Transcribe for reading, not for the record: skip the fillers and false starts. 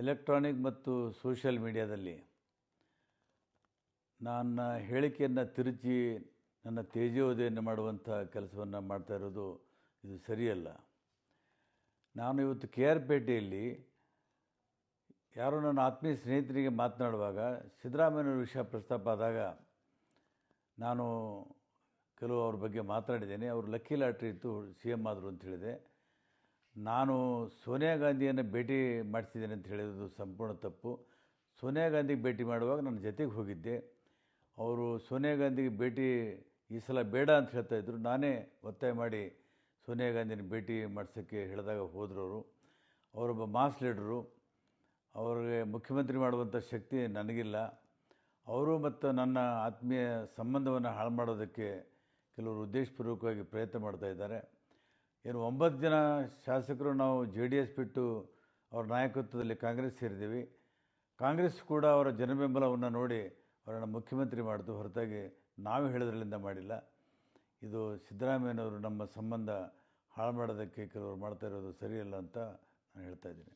Electronic ಮತ್ತು social ಮೀಡಿಯಾದಲ್ಲಿ ನನ್ನ ಹೇಳಿಕೆಯನ್ನು ತಿರುಚಿ ನನ್ನ ತೇಜೋವಧೆಯನ್ನು ಮಾಡುವಂಥ ಕೆಲಸವನ್ನು ಮಾಡ್ತಾ ಇರೋದು ಇದು ಸರಿಯಲ್ಲ. ನಾನು ಇವತ್ತು ಕೆ ಆರ್ ಪೇಟೆಯಲ್ಲಿ ಯಾರೋ ನನ್ನ ಆತ್ಮೀಯ ಸ್ನೇಹಿತರಿಗೆ ಮಾತನಾಡುವಾಗ ಸಿದ್ದರಾಮಯ್ಯನವ್ರ ವಿಷಯ ಪ್ರಸ್ತಾಪ ಆದಾಗ ನಾನು ಕೆಲವು ಅವ್ರ ಬಗ್ಗೆ ಮಾತಾಡಿದ್ದೇನೆ. ಅವರು ಲಕ್ಕಿ ಲಾಟ್ರಿ ಇತ್ತು, ಸಿ ಎಮ್ ಆದರು ಅಂತ ಹೇಳಿದೆ. ನಾನು ಸೋನಿಯಾ ಗಾಂಧಿಯನ್ನು ಭೇಟಿ ಮಾಡಿಸಿದ್ದೇನೆ ಅಂತ ಹೇಳಿರೋದು ಸಂಪೂರ್ಣ ತಪ್ಪು. ಸೋನಿಯಾ ಗಾಂಧಿಗೆ ಭೇಟಿ ಮಾಡುವಾಗ ನನ್ನ ಜೊತೆಗೆ ಹೋಗಿದ್ದೆ. ಅವರು ಸೋನಿಯಾ ಗಾಂಧಿಗೆ ಭೇಟಿ ಈ ಸಲ ಬೇಡ ಅಂತ ಹೇಳ್ತಾಯಿದ್ರು. ನಾನೇ ಒತ್ತಾಯ ಮಾಡಿ ಸೋನಿಯಾ ಗಾಂಧಿನ ಭೇಟಿ ಮಾಡಿಸೋಕ್ಕೆ ಹೇಳಿದಾಗ ಹೋದರು. ಅವರೊಬ್ಬ ಮಾಸ್ ಲೀಡರು, ಅವ್ರಿಗೆ ಮುಖ್ಯಮಂತ್ರಿ ಮಾಡುವಂಥ ಶಕ್ತಿ ನನಗಿಲ್ಲ. ಅವರು ಮತ್ತು ನನ್ನ ಆತ್ಮೀಯ ಸಂಬಂಧವನ್ನು ಹಾಳು ಮಾಡೋದಕ್ಕೆ ಕೆಲವರು ಉದ್ದೇಶಪೂರ್ವಕವಾಗಿ ಪ್ರಯತ್ನ ಮಾಡ್ತಾಯಿದ್ದಾರೆ. ಏನು 9 ಜನ ಶಾಸಕರು ನಾವು JDS ಬಿಟ್ಟು ಅವರ ನಾಯಕತ್ವದಲ್ಲಿ ಕಾಂಗ್ರೆಸ್ ಸೇರಿದ್ದೀವಿ. ಕಾಂಗ್ರೆಸ್ ಕೂಡ ಅವರ ಜನಬೆಂಬಲವನ್ನು ನೋಡಿ ಅವರನ್ನು ಮುಖ್ಯಮಂತ್ರಿ ಮಾಡಿತು, ಹೊರತಾಗಿ ನಾವು ಹೇಳೋದ್ರಲ್ಲಿಂದ ಮಾಡಿಲ್ಲ. ಇದು ಸಿದ್ದರಾಮಯ್ಯನವರು ನಮ್ಮ ಸಂಬಂಧ ಹಾಳು ಮಾಡೋದಕ್ಕೆ ಕೆಲವರು ಮಾಡ್ತಾ ಇರೋದು ಸರಿಯಲ್ಲ ಅಂತ ನಾನು ಹೇಳ್ತಾ ಇದ್ದೀನಿ.